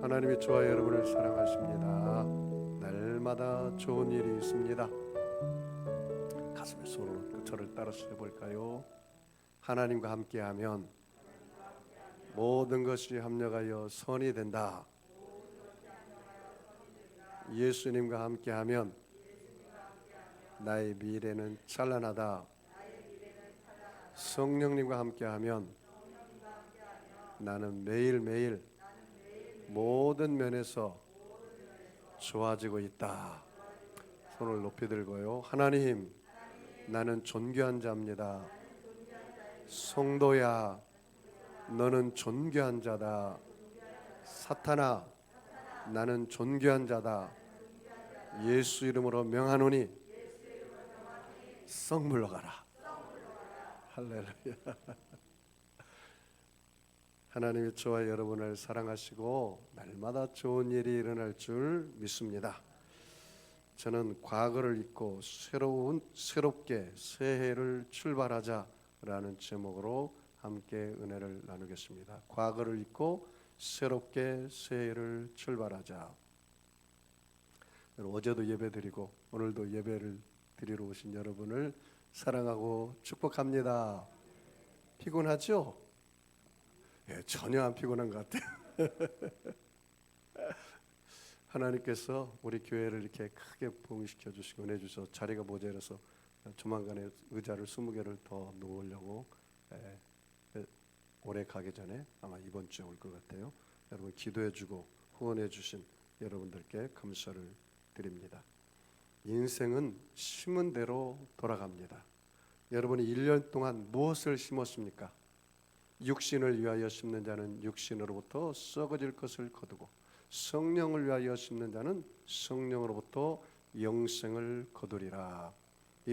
하나님이 저와 여러분을 사랑하십니다. 날마다 좋은 일이 있습니다. 가슴에 손을 얹고 저를 따라서 해볼까요? 하나님과 함께하면 모든 것이 합력하여 선이 된다. 예수님과 함께하면 나의 미래는 찬란하다. 성령님과 함께하면 나는 매일매일 모든 면에서 좋아지고 있다. 손을 높이 들고요. 하나님, 나는 존귀한 자입니다. 성도야, 너는 존귀한 자다. 사탄아, 나는 존귀한 자다. 예수 이름으로 명하노니 썩 물러가라. 할렐루야. 하나님이 저와 여러분을 사랑하시고 날마다 좋은 일이 일어날 줄 믿습니다. 저는 과거를 잊고 새롭게 새해를 출발하자라는 제목으로 함께 은혜를 나누겠습니다. 과거를 잊고 새롭게 새해를 출발하자. 어제도 예배드리고 오늘도 예배를 드리러 오신 여러분을 사랑하고 축복합니다. 피곤하죠? 예, 전혀 안 피곤한 것 같아요. 하나님께서 우리 교회를 이렇게 크게 부흥시켜 주시고 은혜 주셔서 자리가 모자라서 조만간에 의자를 20개를 더 놓으려고 올해 가기 전에 아마 이번 주에 올 것 같아요. 여러분 기도해 주고 후원해 주신 여러분들께 감사를 드립니다. 인생은 심은 대로 돌아갑니다. 여러분이 1년 동안 무엇을 심었습니까? 육신을 위하여 심는 자는 육신으로부터 썩어질 것을 거두고 성령을 위하여 심는 자는 성령으로부터 영생을 거두리라.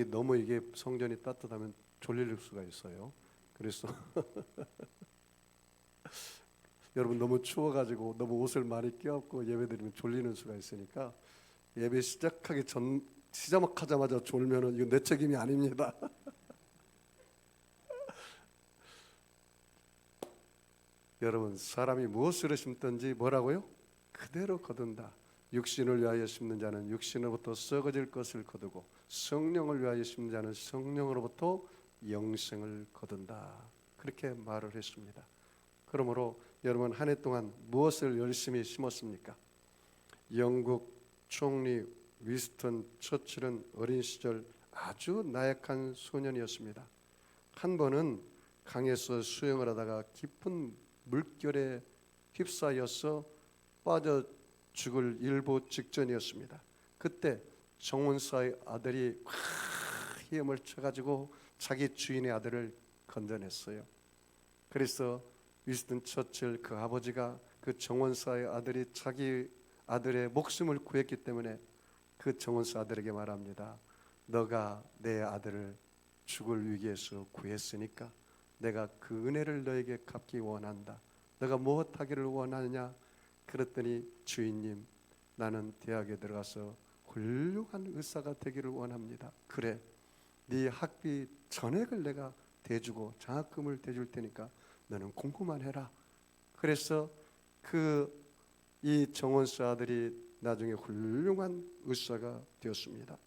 너무 이게 성전이 따뜻하면 졸릴 수가 있어요. 그래서 여러분 너무 추워가지고 너무 옷을 많이 껴입고 예배드리면 졸리는 수가 있으니까 예배 시작하자마자 졸면은 이건 내 책임이 아닙니다. 여러분 사람이 무엇을 심든지 뭐라고요? 그대로 거둔다. 육신을 위하여 심는 자는 육신으로부터 썩어질 것을 거두고 성령을 위하여 심는 자는 성령으로부터 영생을 거둔다. 그렇게 말을 했습니다. 그러므로 여러분 한 해 동안 무엇을 열심히 심었습니까? 영국 총리 위스턴 처칠은 어린 시절 아주 나약한 소년이었습니다. 한 번은 강에서 수영을 하다가 깊은 물결에 휩싸여서 빠져 죽을 일보 직전이었습니다. 그때 정원사의 아들이 힘을 쳐가지고 자기 주인의 아들을 건져냈어요. 그래서 위스턴 처칠 그 아버지가 그 정원사의 아들이 자기 아들의 목숨을 구했기 때문에 그 정원사 아들에게 말합니다. 너가 내 아들을 죽을 위기에서 구했으니까 내가 그 은혜를 너에게 갚기 원한다. 너가 무엇 하기를 원하느냐? 그랬더니 주인님, 나는 대학에 들어가서 훌륭한 의사가 되기를 원합니다. 그래, 네 학비 전액을 내가 대주고 장학금을 대줄 테니까 너는 공부만 해라. 그래서 이 정원수 아들이 나중에 훌륭한 의사가 되었습니다.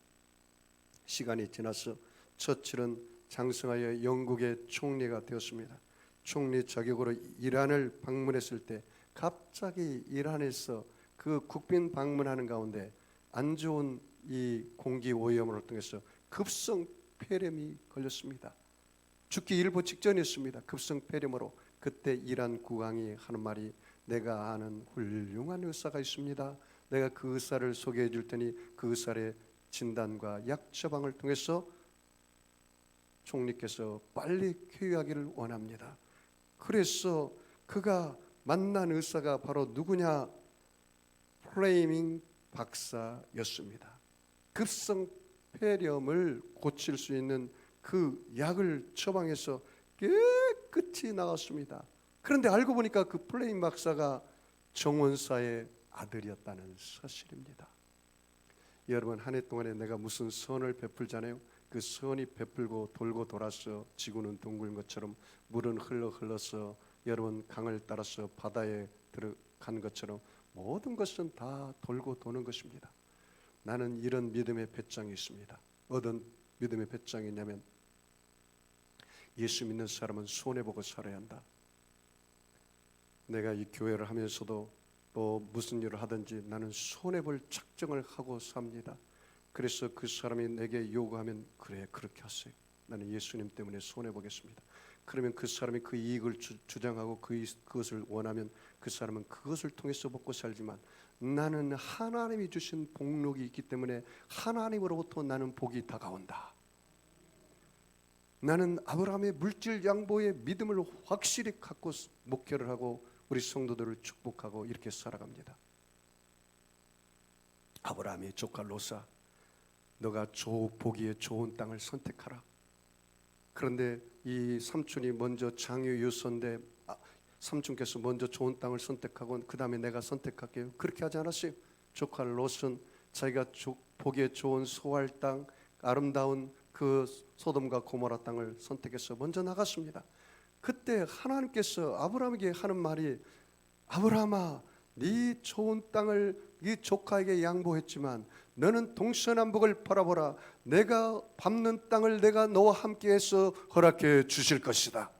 시간이 지나서 처칠은 장성하여 영국의 총리가 되었습니다. 총리 자격으로 이란을 방문했을 때 갑자기 이란에서 그 국빈 방문하는 가운데 안 좋은 이 공기 오염을 통해서 급성 폐렴이 걸렸습니다. 죽기 일보 직전이었습니다. 급성 폐렴으로. 그때 이란 국왕이 하는 말이 내가 아는 훌륭한 의사가 있습니다. 내가 그 의사를 소개해 줄 테니 그 의사의 진단과 약 처방을 통해서 총리께서 빨리 쾌유하기를 원합니다. 그래서 그가 만난 의사가 바로 누구냐? 플레이밍 박사였습니다. 급성 폐렴을 고칠 수 있는 그 약을 처방해서 깨끗이 나왔습니다. 그런데 알고 보니까 그 플레이밍 박사가 정원사의 아들이었다는 사실입니다. 여러분 한 해 동안에 내가 무슨 선을 베풀잖아요. 그 선이 베풀고 돌고 돌아서 지구는 둥근 것처럼 물은 흘러서 여러분 강을 따라서 바다에 들어간 것처럼 모든 것은 다 돌고 도는 것입니다. 나는 이런 믿음의 배짱이 있습니다. 어떤 믿음의 배짱이 있냐면 예수 믿는 사람은 손해보고 살아야 한다. 내가 이 교회를 하면서도 또 무슨 일을 하든지 나는 손해볼 작정을 하고 삽니다. 그래서 그 사람이 내게 요구하면 그래 그렇게 하세요. 나는 예수님 때문에 손해보겠습니다. 그러면 그 사람이 그 이익을 주장하고 그것을 원하면 그 사람은 그것을 통해서 먹고 살지만 나는 하나님이 주신 복록이 있기 때문에 하나님으로부터 나는 복이 다가온다. 나는 아브라함의 물질 양보의 믿음을 확실히 갖고 목회를 하고 우리 성도들을 축복하고 이렇게 살아갑니다. 아브라함의 조카 롯아, 너가 보기에 좋은 땅을 선택하라. 그런데 이 삼촌이 먼저 장유 유선데 삼촌께서 먼저 좋은 땅을 선택하고 그 다음에 내가 선택할게요. 그렇게 하지 않았어요. 조카 롯은 자기가 보기에 좋은 소알 땅, 아름다운 그 소돔과 고모라 땅을 선택해서 먼저 나갔습니다. 그때 하나님께서 아브라함에게 하는 말이 아브라함아, 네 좋은 땅을 네 조카에게 양보했지만 너는 동서남북을 바라보라. 내가 밟는 땅을 내가 너와 함께해서 허락해 주실 것이다.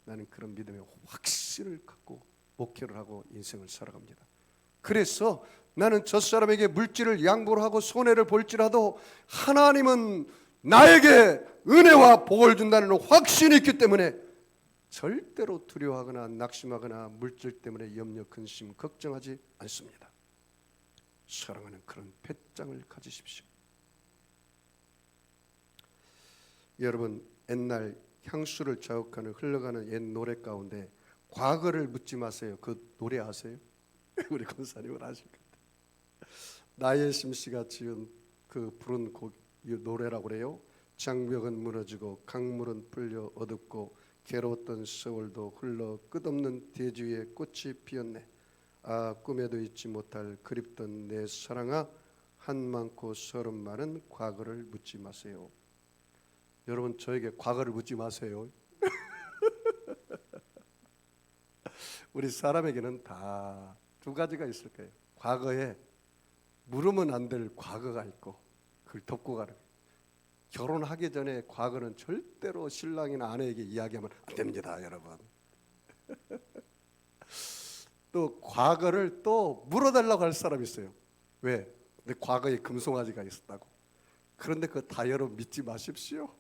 나는 그런 믿음의 확신을 갖고 목회를 하고 인생을 살아갑니다. 그래서 나는 저 사람에게 물질을 양보를 하고 손해를 볼지라도 하나님은 나에게 은혜와 복을 준다는 확신이 있기 때문에 절대로 두려워하거나 낙심하거나 물질 때문에 염려, 근심, 걱정하지 않습니다. 사랑하는 그런 배짱을 가지십시오. 여러분, 옛날 향수를 자극하는 흘러가는 옛 노래 가운데 과거를 묻지 마세요. 그 노래 아세요? 우리 권사님은 아실 것 같아요. 나예심 씨가 지은 그 부른 노래라고 그래요. 장벽은 무너지고 강물은 풀려 어둡고 괴로웠던 세월도 흘러 끝없는 대지위에 꽃이 피었네. 아, 꿈에도 잊지 못할 그립던 내 사랑아, 한 많고 서른 많은 과거를 묻지 마세요. 여러분, 저에게 과거를 묻지 마세요. 우리 사람에게는 다 두 가지가 있을 거예요. 과거에 물으면 안 될 과거가 있고 그걸 덮고 가는 거예요. 결혼하기 전에 과거는 절대로 신랑이나 아내에게 이야기하면 안 됩니다, 여러분. 또 과거를 또 물어달라고 할 사람이 있어요. 왜? 내 과거에 금송아지가 있었다고. 그런데 그거 다 여러분 믿지 마십시오.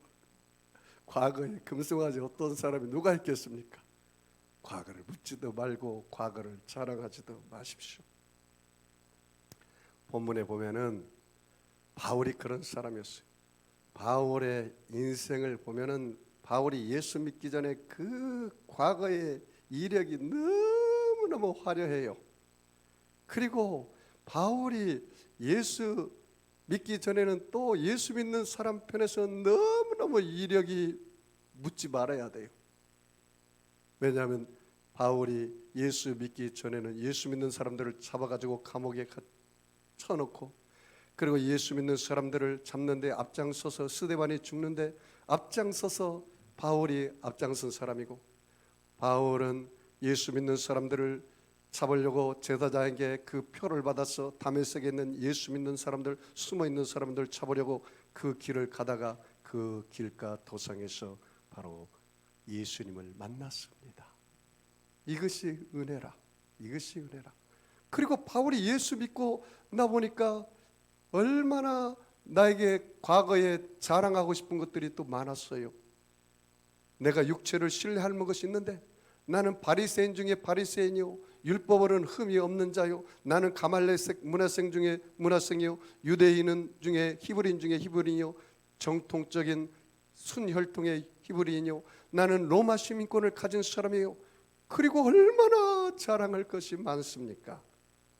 과거에 금송아지 어떤 사람이 누가 있겠습니까? 과거를 묻지도 말고 과거를 자랑하지도 마십시오. 본문에 보면은 바울이 그런 사람이었어요. 바울의 인생을 보면은 바울이 예수 믿기 전에 그 과거의 이력이 너무너무 화려해요. 그리고 바울이 예수 믿기 전에는 또 예수 믿는 사람 편에서 너무너무 이력이 묻지 말아야 돼요. 왜냐하면 바울이 예수 믿기 전에는 예수 믿는 사람들을 잡아가지고 감옥에 쳐놓고 그리고 예수 믿는 사람들을 잡는데 앞장서서 스데반이 죽는데 앞장서서 바울이 앞장선 사람이고, 바울은 예수 믿는 사람들을 잡으려고 제사장에게 그 표를 받아서 다메섹에 있는 예수 믿는 사람들, 숨어 있는 사람들 잡으려고 그 길을 가다가 그 길가 도상에서 바로 예수님을 만났습니다. 이것이 은혜라. 이것이 은혜라. 그리고 바울이 예수 믿고 나 보니까 얼마나 나에게 과거에 자랑하고 싶은 것들이 또 많았어요. 내가 육체를 신뢰할 것이 있는데 나는 바리새인 중에 바리새인이요, 율법으로는 흠이 없는 자요, 나는 가말레색 문화생 중에 문화생이요, 유대인 중에 히브리인 중에 히브리인이요, 정통적인 순혈통의 히브리인이요, 나는 로마 시민권을 가진 사람이요. 그리고 얼마나 자랑할 것이 많습니까?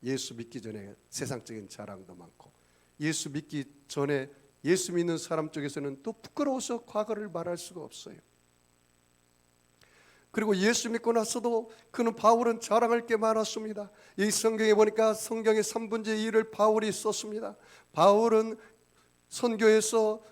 예수 믿기 전에 세상적인 자랑도 많고, 예수 믿기 전에 예수 믿는 사람 쪽에서는 또 부끄러워서 과거를 말할 수가 없어요. 그리고 예수 믿고 나서도 그는 바울은 자랑할 게 많았습니다. 이 성경에 보니까 성경의 3분의 1을 바울이 썼습니다. 바울은 선교에서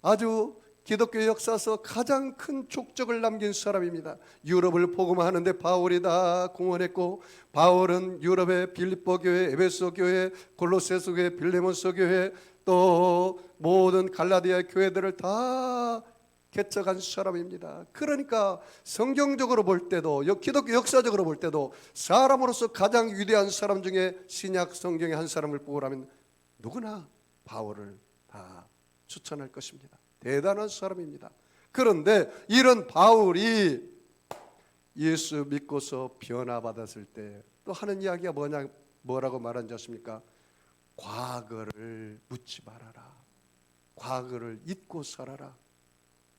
아주 기독교 역사에서 가장 큰 족적을 남긴 사람입니다. 유럽을 복음하는데 바울이 다 공헌했고, 바울은 유럽의 빌립보 교회, 에베소 교회, 골로새서 교회, 빌레몬서 교회, 또 모든 갈라디아 교회들을 다 개척한 사람입니다. 그러니까 성경적으로 볼 때도, 기독교 역사적으로 볼 때도 사람으로서 가장 위대한 사람 중에 신약 성경의 한 사람을 뽑으라면 누구나 바울을 다 추천할 것입니다. 대단한 사람입니다. 그런데 이런 바울이 예수 믿고서 변화받았을 때 또 하는 이야기가 뭐라고 말한지 아십니까? 과거를 묻지 말아라. 과거를 잊고 살아라.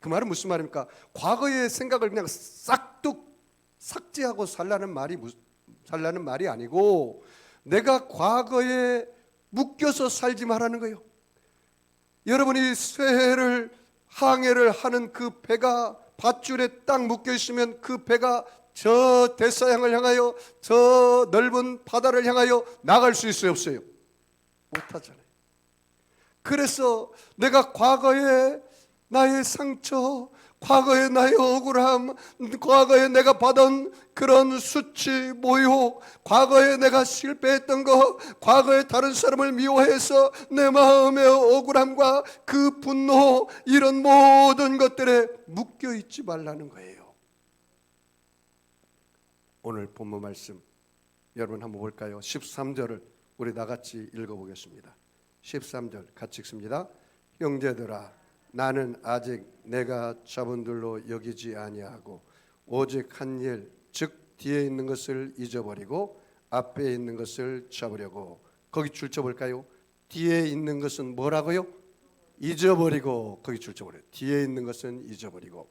그 말은 무슨 말입니까? 과거의 생각을 그냥 싹둑 삭제하고 살라는 말이 아니고, 내가 과거에 묶여서 살지 말라는 거예요. 여러분이 쇠해를 항해를 하는 그 배가 밧줄에 딱 묶여 있으면 그 배가 저 대서양을 향하여, 저 넓은 바다를 향하여 나갈 수 있어요, 없어요? 못하잖아요. 그래서 내가 과거에 나의 상처, 과거에 나의 억울함, 과거에 내가 받은 그런 수치, 모욕, 과거에 내가 실패했던 것, 과거에 다른 사람을 미워해서 내 마음의 억울함과 그 분노, 이런 모든 것들에 묶여 있지 말라는 거예요. 오늘 본문 말씀 여러분 한번 볼까요? 13절을 우리 나같이 읽어보겠습니다. 13절 같이 읽습니다. 형제들아, 나는 아직 내가 자본들로 여기지 아니하고 오직 한 일, 즉 뒤에 있는 것을 잊어버리고 앞에 있는 것을 잡으려고. 거기 줄쳐볼까요? 뒤에 있는 것은 뭐라고요? 잊어버리고. 거기 줄쳐버려요. 뒤에 있는 것은 잊어버리고.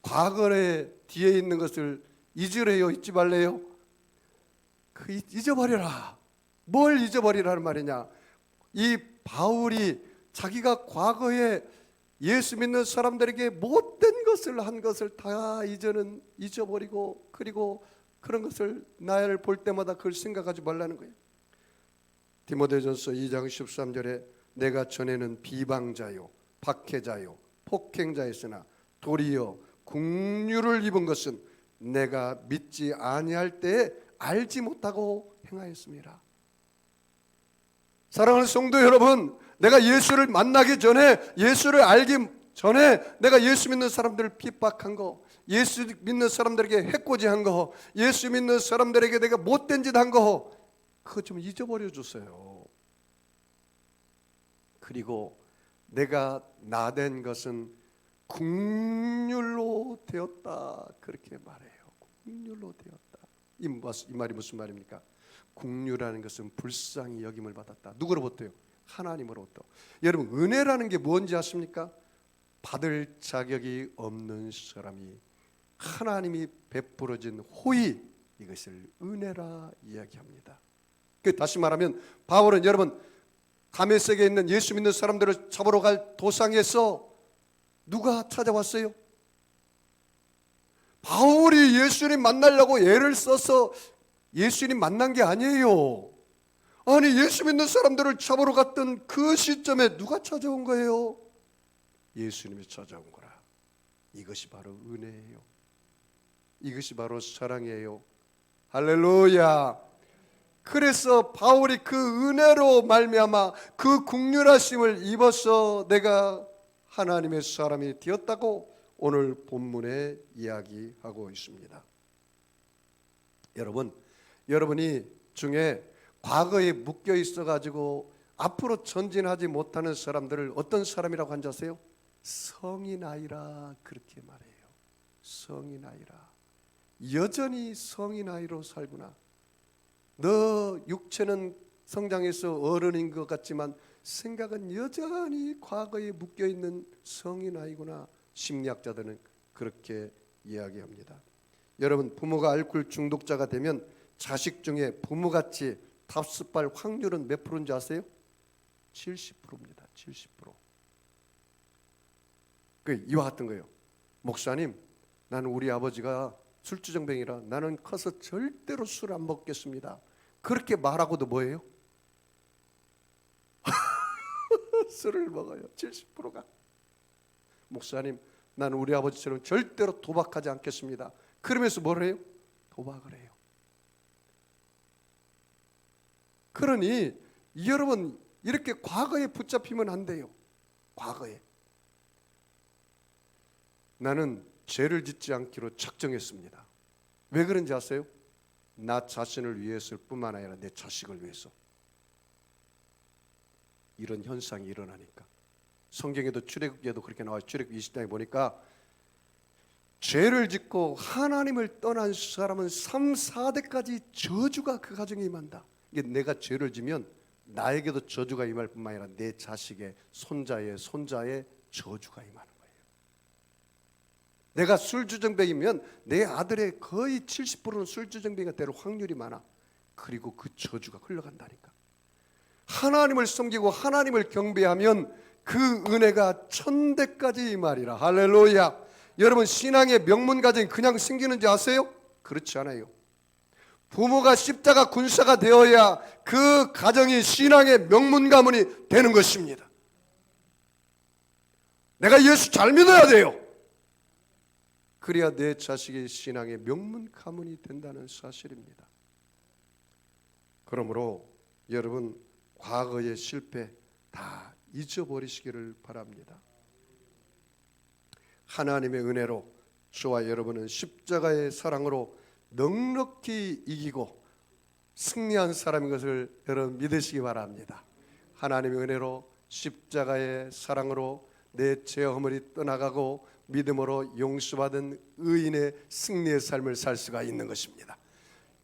과거에 뒤에 있는 것을 잊으래요? 잊지 말래요? 잊어버려라. 뭘 잊어버리라는 말이냐? 이 바울이 자기가 과거에 예수 믿는 사람들에게 못된 것을 한 것을 다 이제는 잊어버리고, 그리고 그런 것을 나를 볼 때마다 그걸 생각하지 말라는 거예요. 디모데전서 2장 13절에 내가 전에는 비방자요 박해자요 폭행자였으나 도리어 국류를 입은 것은 내가 믿지 아니할 때에 알지 못하고 행하였습니다. 사랑하는 성도 여러분, 내가 예수를 만나기 전에, 예수를 알기 전에 내가 예수 믿는 사람들을 핍박한 거, 예수 믿는 사람들에게 해코지한 거, 예수 믿는 사람들에게 내가 못된 짓 한 거, 그거 좀 잊어버려 주세요. 그리고 내가 나된 것은 국률로 되었다, 그렇게 말해요. 국률로 되었다. 이 말이 무슨 말입니까? 국류라는 것은 불쌍히 여김을 받았다. 누구로부터요? 하나님으로부터. 여러분, 은혜라는 게 뭔지 아십니까? 받을 자격이 없는 사람이 하나님이 베풀어진 호의, 이것을 은혜라 이야기합니다. 다시 말하면 바울은 여러분, 다메섹에 있는 예수 믿는 사람들을 잡으러 갈 도상에서 누가 찾아왔어요? 바울이 예수님 만나려고 애를 써서 예수님 만난 게 아니에요. 아니, 예수 믿는 사람들을 잡으러 갔던 그 시점에 누가 찾아온 거예요? 예수님이 찾아온 거라. 이것이 바로 은혜예요. 이것이 바로 사랑이에요. 할렐루야. 그래서 바울이 그 은혜로 말미암아 그 국률하심을 입어서 내가 하나님의 사람이 되었다고 오늘 본문에 이야기하고 있습니다. 여러분이 중에 과거에 묶여 있어가지고 앞으로 전진하지 못하는 사람들을 어떤 사람이라고 한지 아세요? 성인아이라, 그렇게 말해요. 성인아이라. 여전히 성인아이로 살구나. 너 육체는 성장해서 어른인 것 같지만 생각은 여전히 과거에 묶여있는 성인아이구나. 심리학자들은 그렇게 이야기합니다. 여러분, 부모가 알코올 중독자가 되면 자식 중에 부모같이 답습할 확률은 몇 프로인지 아세요? 70%입니다. 70%. 이와 같은 거예요. 목사님, 나는 우리 아버지가 술주정뱅이라 나는 커서 절대로 술 안 먹겠습니다. 그렇게 말하고도 뭐예요? 술을 먹어요. 70%가. 목사님, 나는 우리 아버지처럼 절대로 도박하지 않겠습니다. 그러면서 뭘 해요? 도박을 해요. 그러니 여러분, 이렇게 과거에 붙잡히면 안 돼요. 과거에 나는 죄를 짓지 않기로 작정했습니다. 왜 그런지 아세요? 나 자신을 위해서일 뿐만 아니라 내 자식을 위해서. 이런 현상이 일어나니까 성경에도 출애굽기에도 그렇게 나와요. 출애굽기 20장에 보니까 죄를 짓고 하나님을 떠난 사람은 3, 4대까지 저주가 그 가정에 임한다. 이게 내가 죄를 지면 나에게도 저주가 임할 뿐만 아니라 내 자식의 손자의 저주가 임하는 거예요. 내가 술주정뱅이면 내 아들의 거의 70%는 술주정뱅이가 될 확률이 많아. 그리고 그 저주가 흘러간다니까. 하나님을 섬기고 하나님을 경배하면 그 은혜가 1000대까지 임하리라. 할렐루야. 여러분, 신앙의 명문 가정이 그냥 생기는지 아세요? 그렇지 않아요. 부모가 십자가 군사가 되어야 그 가정이 신앙의 명문 가문이 되는 것입니다. 내가 예수 잘 믿어야 돼요. 그래야 내 자식이 신앙의 명문 가문이 된다는 사실입니다. 그러므로 여러분, 과거의 실패 다 잊어버리시기를 바랍니다. 하나님의 은혜로 저와 여러분은 십자가의 사랑으로 넉넉히 이기고 승리한 사람인 것을 여러분 믿으시기 바랍니다. 하나님의 은혜로 십자가의 사랑으로 내 죄 허물이 떠나가고 믿음으로 용서받은 의인의 승리의 삶을 살 수가 있는 것입니다.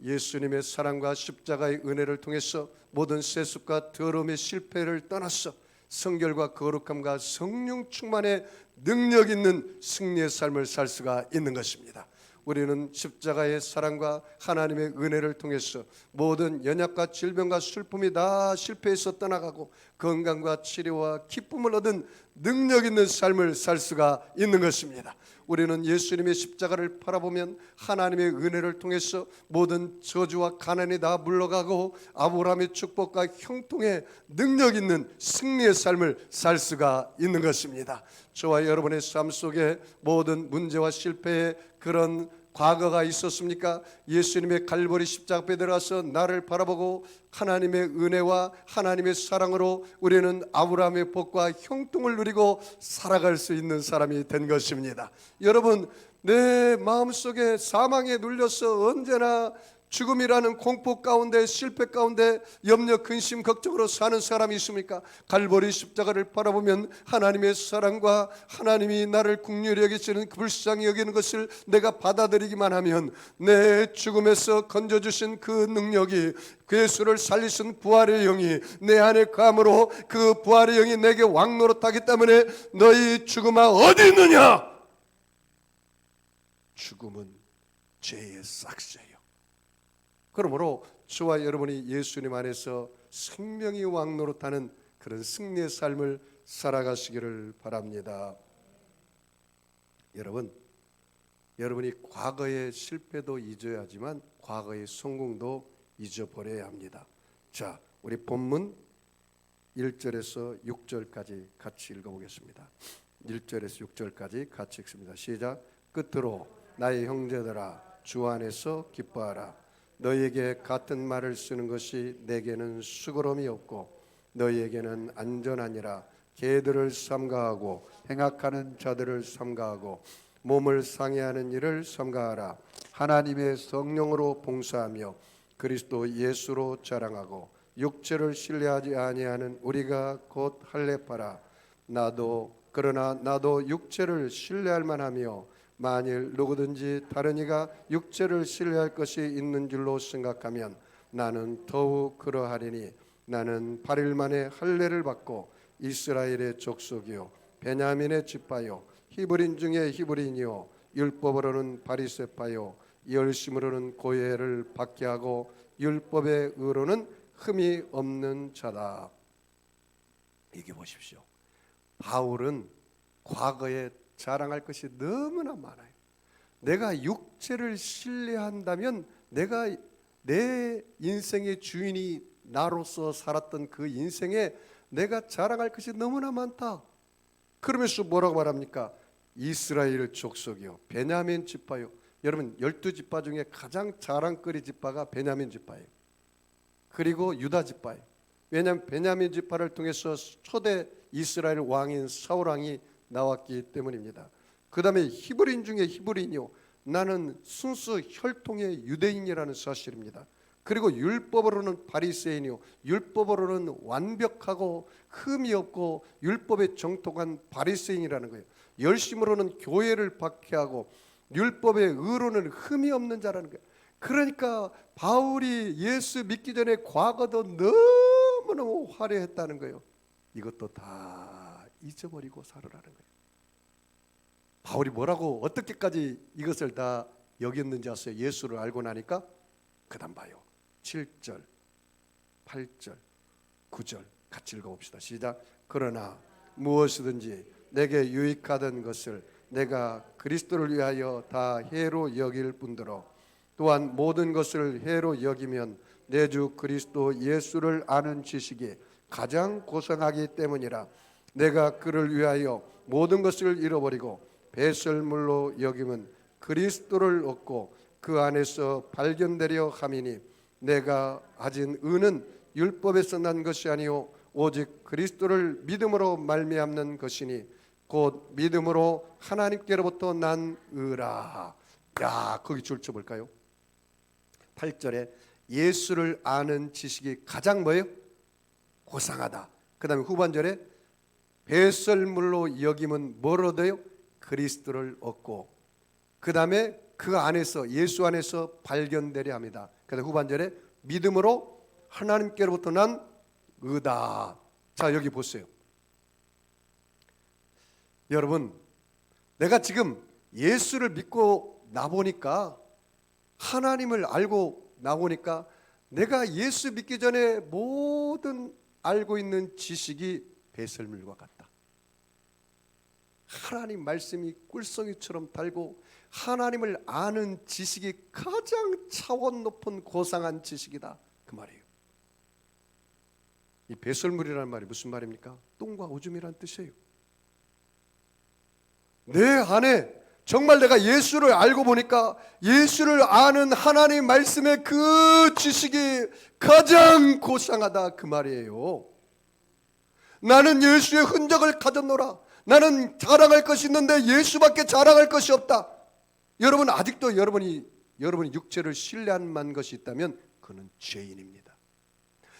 예수님의 사랑과 십자가의 은혜를 통해서 모든 세습과 더러움의 실패를 떠나서 성결과 거룩함과 성령 충만의 능력 있는 승리의 삶을 살 수가 있는 것입니다. 우리는 십자가의 사랑과 하나님의 은혜를 통해서 모든 연약과 질병과 슬픔이 다 실패해서 떠나가고 건강과 치료와 기쁨을 얻은 능력 있는 삶을 살 수가 있는 것입니다. 우리는 예수님의 십자가를 바라보면 하나님의 은혜를 통해서 모든 저주와 가난이 다 물러가고 아브라함의 축복과 형통의 능력 있는 승리의 삶을 살 수가 있는 것입니다. 저와 여러분의 삶 속에 모든 문제와 실패의 그런 과거가 있었습니까? 예수님의 갈보리 십자가 앞에 들어가서 나를 바라보고 하나님의 은혜와 하나님의 사랑으로 우리는 아브라함의 복과 형통을 누리고 살아갈 수 있는 사람이 된 것입니다. 여러분, 내 마음속에 사망에 눌려서 언제나 죽음이라는 공포 가운데 실패 가운데 염려 근심 걱정으로 사는 사람이 있습니까? 갈보리 십자가를 바라보면 하나님의 사랑과 하나님이 나를 긍휼히 여기시는 불쌍히 여기는 것을 내가 받아들이기만 하면 내 죽음에서 건져주신 그 능력이 그 예수를 살리신 부활의 영이 내 안에 감으로 그 부활의 영이 내게 왕노릇하기 때문에 너희 죽음아 어디 있느냐? 죽음은 죄의 싹새예요. 그러므로 저와 여러분이 예수님 안에서 생명이 왕노릇하는 그런 승리의 삶을 살아가시기를 바랍니다. 여러분이 과거의 실패도 잊어야 하지만 과거의 성공도 잊어버려야 합니다. 자, 우리 본문 1절에서 6절까지 같이 읽어보겠습니다. 1절에서 6절까지 같이 읽습니다. 시작. 끝으로 나의 형제들아 주 안에서 기뻐하라. 너희에게 같은 말을 쓰는 것이 내게는 수고로움이 없고 너희에게는 안전하니라. 개들을 삼가하고 행악하는 자들을 삼가하고 몸을 상해하는 일을 삼가하라. 하나님의 성령으로 봉사하며 그리스도 예수로 자랑하고 육체를 신뢰하지 아니하는 우리가 곧 할례파라. 그러나 나도 육체를 신뢰할 만하며 만일 누구든지 다른 이가 육체를 신뢰할 것이 있는 줄로 생각하면 나는 더욱 그러하리니 나는 8일 만에 할례를 받고 이스라엘의 족속이요 베냐민의 지파요 히브리인 중에 히브리인이요 율법으로는 바리새파요 열심으로는 고해를 받게 하고 율법의 의로는 흠이 없는 자다. 이게 보십시오. 바울은 과거에 자랑할 것이 너무나 많아요. 내가 육체를 신뢰한다면 내가 내 인생의 주인이 나로서 살았던 그 인생에 내가 자랑할 것이 너무나 많다. 그러면서 뭐라고 말합니까? 이스라엘 족속이요, 베냐민 지파요. 여러분 12지파 중에 가장 자랑거리 지파가 베냐민 지파예요. 그리고 유다 지파예요. 왜냐하면 베냐민 지파를 통해서 초대 이스라엘 왕인 사울 왕이 나왔기 때문입니다. 그 다음에 히브리인 중에 히브리인이요, 나는 순수 혈통의 유대인이라는 사실입니다. 그리고 율법으로는 바리새인이요, 율법으로는 완벽하고 흠이 없고 율법에 정통한 바리새인이라는 거예요. 열심으로는 교회를 박해하고 율법의 의로는 흠이 없는 자라는 거예요. 그러니까 바울이 예수 믿기 전에 과거도 너무너무 화려했다는 거예요. 이것도 다 잊어버리고 살으라는 거예요. 바울이 뭐라고 어떻게까지 이것을 다 여겼는지 아세요? 예수를 알고 나니까. 그 다음 봐요. 7절, 8절, 9절 같이 읽어봅시다. 시작. 그러나 무엇이든지 내게 유익하던 것을 내가 그리스도를 위하여 다 해로 여길 뿐더러 또한 모든 것을 해로 여기면 내 주 그리스도 예수를 아는 지식이 가장 고상하기 때문이라. 내가 그를 위하여 모든 것을 잃어버리고 배설물로 여김은 그리스도를 얻고 그 안에서 발견되려 함이니 내가 가진 의는 율법에서 난 것이 아니요 오직 그리스도를 믿음으로 말미암는 것이니 곧 믿음으로 하나님께로부터 난 의라. 야, 거기 줄 쳐볼까요? 8절에 예수를 아는 지식이 가장 뭐예요? 고상하다. 그 다음에 후반절에 배설물로 여김은 뭘 얻어요? 그리스도를 얻고, 그 다음에 그 안에서 예수 안에서 발견되려 합니다. 그 다음에 후반절에 믿음으로 하나님께로부터 난 의다. 자, 여기 보세요. 여러분, 내가 지금 예수를 믿고 나보니까, 하나님을 알고 나오니까 내가 예수 믿기 전에 모든 알고 있는 지식이 배설물과 같다. 하나님 말씀이 꿀송이처럼 달고 하나님을 아는 지식이 가장 차원 높은 고상한 지식이다, 그 말이에요. 이 배설물이라는 말이 무슨 말입니까? 똥과 오줌이란 뜻이에요. 내 안에 정말 내가 예수를 알고 보니까 예수를 아는 하나님 말씀의 그 지식이 가장 고상하다, 그 말이에요. 나는 예수의 흔적을 가졌노라. 나는 자랑할 것이 있는데 예수밖에 자랑할 것이 없다. 여러분, 아직도 여러분이 육체를 신뢰한 것이 있다면 그는 죄인입니다.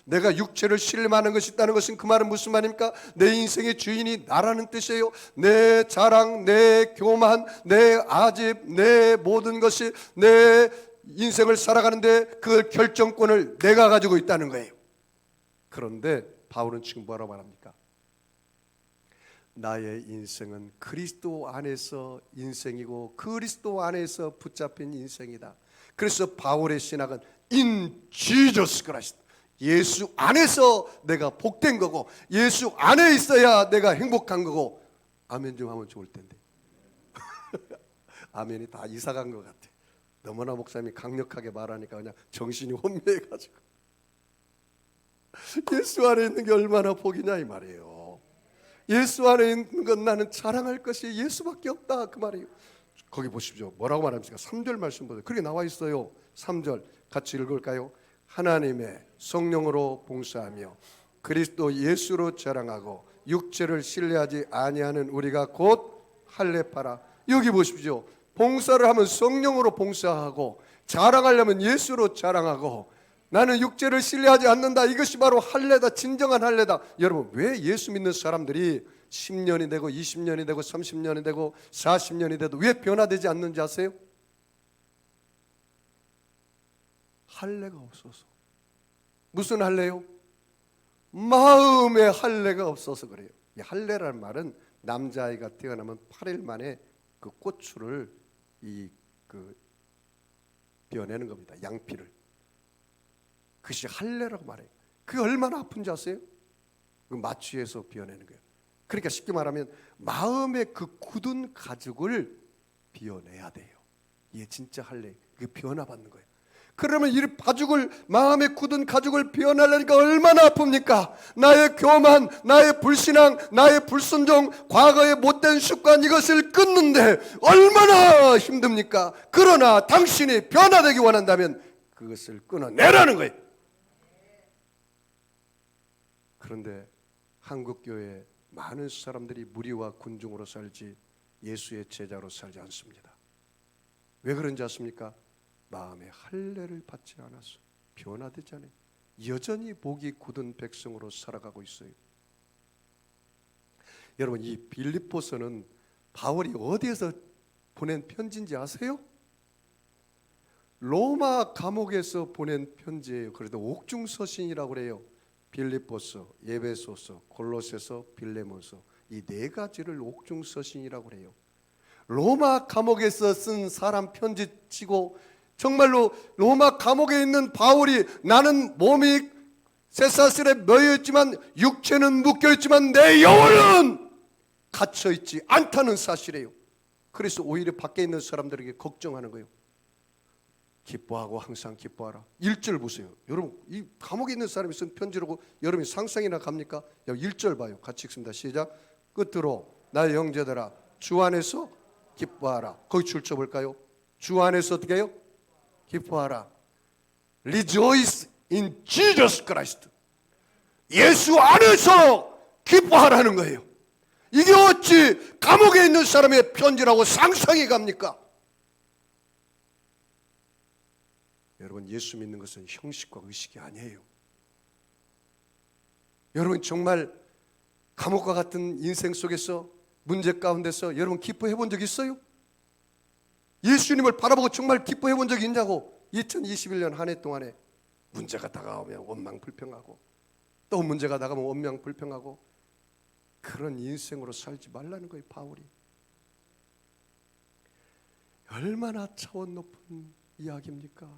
내가 육체를 신뢰하는 것이 있다는 것은 그 말은 무슨 말입니까? 내 인생의 주인이 나라는 뜻이에요. 내 자랑, 내 교만, 내 아집, 내 모든 것이 내 인생을 살아가는데 그 결정권을 내가 가지고 있다는 거예요. 그런데 바울은 지금 뭐라고 말합니까? 나의 인생은 그리스도 안에서 인생이고 그리스도 안에서 붙잡힌 인생이다. 그래서 바울의 신학은 In Jesus Christ, 예수 안에서 내가 복된 거고 예수 안에 있어야 내가 행복한 거고. 아멘 좀 하면 좋을 텐데. 아멘이 다 이사간 것 같아. 너무나 목사님이 강력하게 말하니까 그냥 정신이 혼미해가지고. 예수 안에 있는 게 얼마나 복이냐 이 말이에요. 예수 안에 있는 건 나는 자랑할 것이 예수밖에 없다, 그 말이에요. 거기 보십시오. 뭐라고 말합니까? 3절 말씀 보세요. 그렇게 나와 있어요. 3절 같이 읽을까요? 하나님의 성령으로 봉사하며 그리스도 예수로 자랑하고 육체를 신뢰하지 아니하는 우리가 곧 할례파라. 여기 보십시오. 봉사를 하면 성령으로 봉사하고 자랑하려면 예수로 자랑하고, 나는 육체를 신뢰하지 않는다. 이것이 바로 할례다. 진정한 할례다. 여러분, 왜 예수 믿는 사람들이 10년이 되고 20년이 되고 30년이 되고 40년이 돼도 왜 변화되지 않는지 아세요? 할례가 없어서. 무슨 할례요? 마음의 할례가 없어서 그래요. 이 할례라는 말은 남자아이가 태어나면 8일 만에 그 꼬추를 비워내는 겁니다. 양피를. 그것이 할례라고 말해요. 그게 얼마나 아픈지 아세요? 그 마취해서 비워내는 거예요. 그러니까 쉽게 말하면 마음의 그 굳은 가죽을 비워내야 돼요. 이게 진짜 할례. 그게 변화받는 거예요. 그러면 이 가죽을, 마음에 굳은 가죽을 베어내려니까 얼마나 아픕니까? 나의 교만, 나의 불신앙, 나의 불순종, 과거의 못된 습관, 이것을 끊는데 얼마나 힘듭니까? 그러나 당신이 변화되기 원한다면 그것을 끊어내라는 거예요. 그런데 한국교회에 많은 사람들이 무리와 군중으로 살지 예수의 제자로 살지 않습니다. 왜 그런지 아십니까? 마음의 할례를 받지 않아서 변화되지 않아요. 여전히 목이 굳은 백성으로 살아가고 있어요. 여러분, 이 빌립보서는 바울이 어디에서 보낸 편지인지 아세요? 로마 감옥에서 보낸 편지예요. 그래도 옥중서신이라고 그래요. 빌립보서, 에베소서, 골로새서, 빌레몬서, 이 네 가지를 옥중서신이라고 그래요. 로마 감옥에서 쓴 사람 편지치고 정말로 로마 감옥에 있는 바울이 나는 몸이 쇠사슬에 매여있지만 육체는 묶여있지만 내 영혼은 갇혀있지 않다는 사실이에요. 그래서 오히려 밖에 있는 사람들에게 걱정하는 거예요. 기뻐하고 항상 기뻐하라. 1절 보세요. 여러분, 이 감옥에 있는 사람이 쓴 편지라고 여러분이 상상이나 갑니까? 1절 봐요. 같이 읽습니다. 시작. 끝으로 나의 형제들아 주 안에서 기뻐하라. 거기 줄쳐 볼까요? 주 안에서 어떻게 해요? 기뻐하라. Rejoice in Jesus Christ. 예수 안에서 기뻐하라는 거예요. 이게 어찌 감옥에 있는 사람의 편지라고 상상이 갑니까? 여러분, 예수 믿는 것은 형식과 의식이 아니에요. 여러분, 정말 감옥과 같은 인생 속에서 문제 가운데서 여러분 기뻐해 본 적 있어요? 예수님을 바라보고 정말 기뻐해 본 적이 있냐고. 2021년 한 해 동안에 문제가 다가오면 원망불평하고 또 문제가 다가오면 원망불평하고 그런 인생으로 살지 말라는 거예요. 바울이 얼마나 차원 높은 이야기입니까?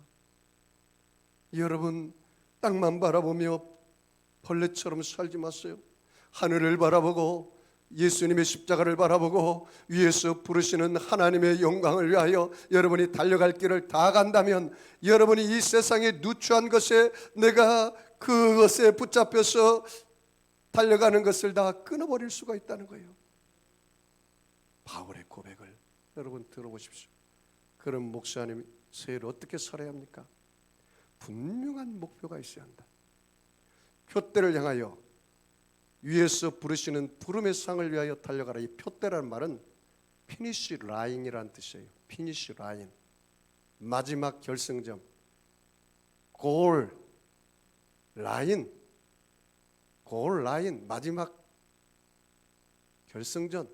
여러분, 땅만 바라보며 벌레처럼 살지 마세요. 하늘을 바라보고 예수님의 십자가를 바라보고 위에서 부르시는 하나님의 영광을 위하여 여러분이 달려갈 길을 다 간다면 여러분이 이 세상에 누추한 것에 내가 그것에 붙잡혀서 달려가는 것을 다 끊어버릴 수가 있다는 거예요. 바울의 고백을 여러분 들어보십시오. 그런 목사님 세를 어떻게 살아야 합니까? 분명한 목표가 있어야 한다. 표대를 향하여 위에서 부르시는 부름의 상을 위하여 달려가라. 이 표대라는 말은 피니쉬 라인이라는 뜻이에요. 피니쉬 라인, 마지막 결승점, 골 라인, 골 라인, 마지막 결승전.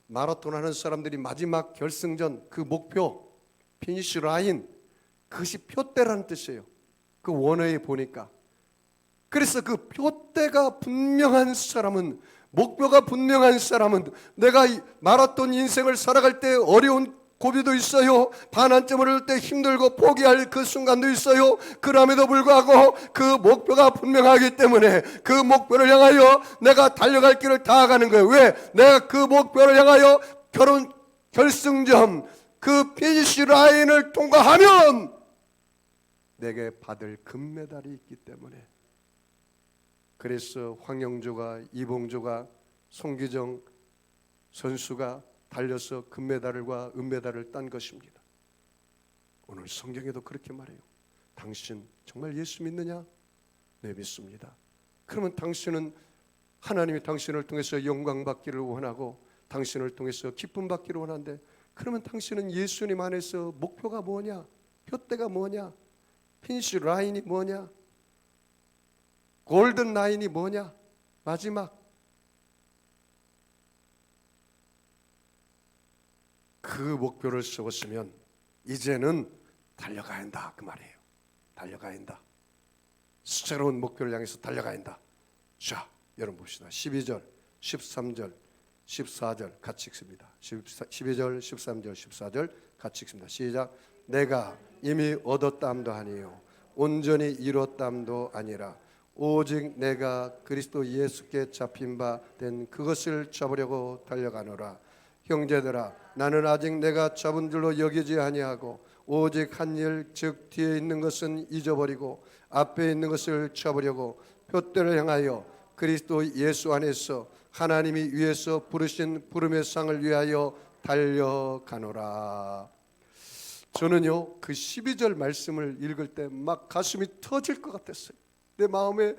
마라톤 하는 사람들이 마지막 결승전, 그 목표 피니쉬 라인, 그것이 표대라는 뜻이에요. 그 원어에 보니까. 그래서 그 표대가 분명한 사람은, 목표가 분명한 사람은, 내가 이 마라톤 인생을 살아갈 때 어려운 고비도 있어요. 반환점을 할 때 힘들고 포기할 그 순간도 있어요. 그럼에도 불구하고 그 목표가 분명하기 때문에 그 목표를 향하여 내가 달려갈 길을 다 가는 거예요. 왜? 내가 그 목표를 향하여 결승점, 그 피니시 라인을 통과하면 내게 받을 금메달이 있기 때문에. 그래서 황영조가, 이봉조가, 송기정 선수가 달려서 금메달과 은메달을 딴 것입니다. 오늘 성경에도 그렇게 말해요. 당신 정말 예수 믿느냐? 네, 믿습니다. 그러면 당신은 하나님이 당신을 통해서 영광 받기를 원하고 당신을 통해서 기쁨 받기를 원하는데, 그러면 당신은 예수님 안에서 목표가 뭐냐? 표대가 뭐냐? 피니시 라인이 뭐냐? 골든 라인이 뭐냐? 마지막. 그 목표를 세웠으면 이제는 달려가야 한다, 그 말이에요. 달려가야 한다. 새로운 목표를 향해서 달려가야 한다. 자, 여러분 봅시다. 12절, 13절, 14절 같이 읽습니다. 12절, 13절, 14절 같이 읽습니다. 시작. 내가 이미 얻었담도 아니요 온전히 이뤘담도 아니라 오직 내가 그리스도 예수께 잡힌 바 된 그것을 잡으려고 달려가노라. 형제들아, 나는 아직 내가 잡은 줄로 여기지 아니하고 오직 한 일, 즉 뒤에 있는 것은 잊어버리고 앞에 있는 것을 쳐보려고 표대를 향하여 그리스도 예수 안에서 하나님이 위에서 부르신 부름의 상을 위하여 달려가노라. 저는요 그 12절 말씀을 읽을 때 막 가슴이 터질 것 같았어요. 내 마음에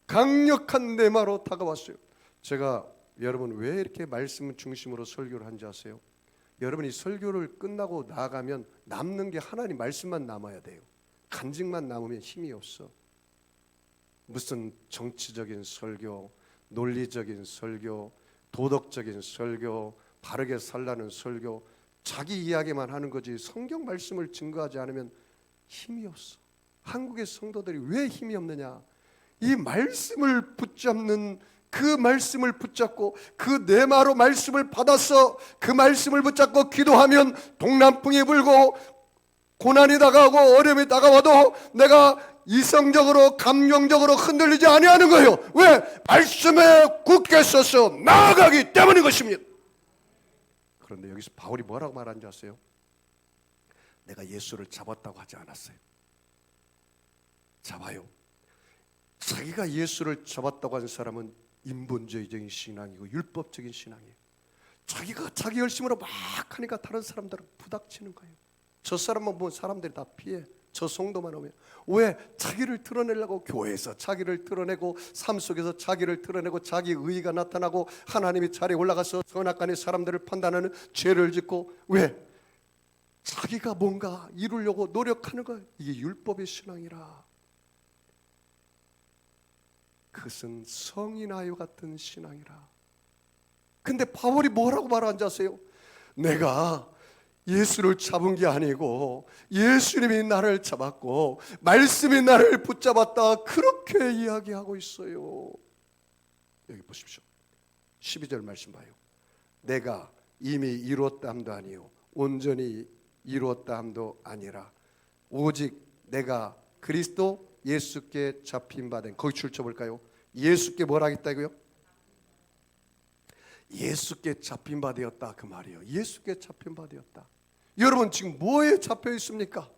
강력한 내마로 다가왔어요. 제가 여러분 왜 이렇게 말씀 중심으로 설교를 한지 아세요? 여러분이 설교를 끝나고 나가면 남는 게 하나님 말씀만 남아야 돼요. 간증만 남으면 힘이 없어. 무슨 정치적인 설교, 논리적인 설교, 도덕적인 설교, 바르게 살라는 설교, 자기 이야기만 하는 거지 성경 말씀을 증거하지 않으면 힘이 없어. 한국의 성도들이 왜 힘이 없느냐? 이 말씀을 붙잡는, 그 말씀을 붙잡고 그 네마로 말씀을 받아서 그 말씀을 붙잡고 기도하면 동남풍이 불고 고난이 다가오고 어려움이 다가와도 내가 이성적으로 감정적으로 흔들리지 아니하는 거예요. 왜? 말씀에 굳게 서서 나아가기 때문인 것입니다. 그런데 여기서 바울이 뭐라고 말하는지 아세요? 내가 예수를 잡았다고 하지 않았어요. 잡아요. 자기가 예수를 잡았다고 하는 사람은 인본주의적인 신앙이고 율법적인 신앙이에요. 자기가 자기 열심으로 막 하니까 다른 사람들은 부닥치는 거예요. 저 사람만 보면 사람들이 다 피해. 저 성도만 오면. 왜? 자기를 드러내려고 교회에서 자기를 드러내고 삶 속에서 자기를 드러내고 자기 의의가 나타나고 하나님이 자리에 올라가서 선악간의 사람들을 판단하는 죄를 짓고, 왜? 자기가 뭔가 이루려고 노력하는 거예요. 이게 율법의 신앙이라. 그것은 성인아유 같은 신앙이라. 근데 바울이 뭐라고 말하는지 아세요? 내가 예수를 잡은 게 아니고 예수님이 나를 잡았고 말씀이 나를 붙잡았다, 그렇게 이야기하고 있어요. 여기 보십시오. 12절 말씀 봐요. 내가 이미 이루었다 함도 아니요 온전히 이루었다 함도 아니라 오직 내가 그리스도 예수께 잡힌 바 된, 거기 출처 볼까요? 예수께 뭐라 하겠다고요? 예수께 잡힌 바 되었다, 그 말이에요. 예수께 잡힌 바 되었다. 여러분 지금 뭐에 잡혀 있습니까?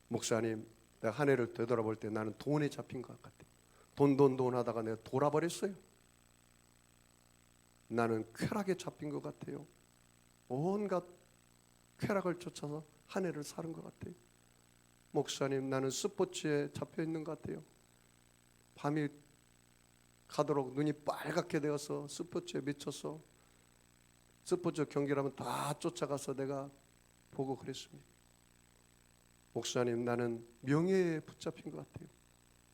목사님, 내가 한 해를 되돌아볼 때 나는 돈에 잡힌 것 같아요. 돈 하다가 내가 돌아버렸어요. 나는 쾌락에 잡힌 것 같아요. 온갖 쾌락을 쫓아서 한 해를 사는 것 같아요. 목사님, 나는 스포츠에 잡혀 있는 것 같아요. 밤이 가도록 눈이 빨갛게 되어서 스포츠에 미쳐서 스포츠 경기라면 다 쫓아가서 내가 보고 그랬습니다. 목사님, 나는 명예에 붙잡힌 것 같아요.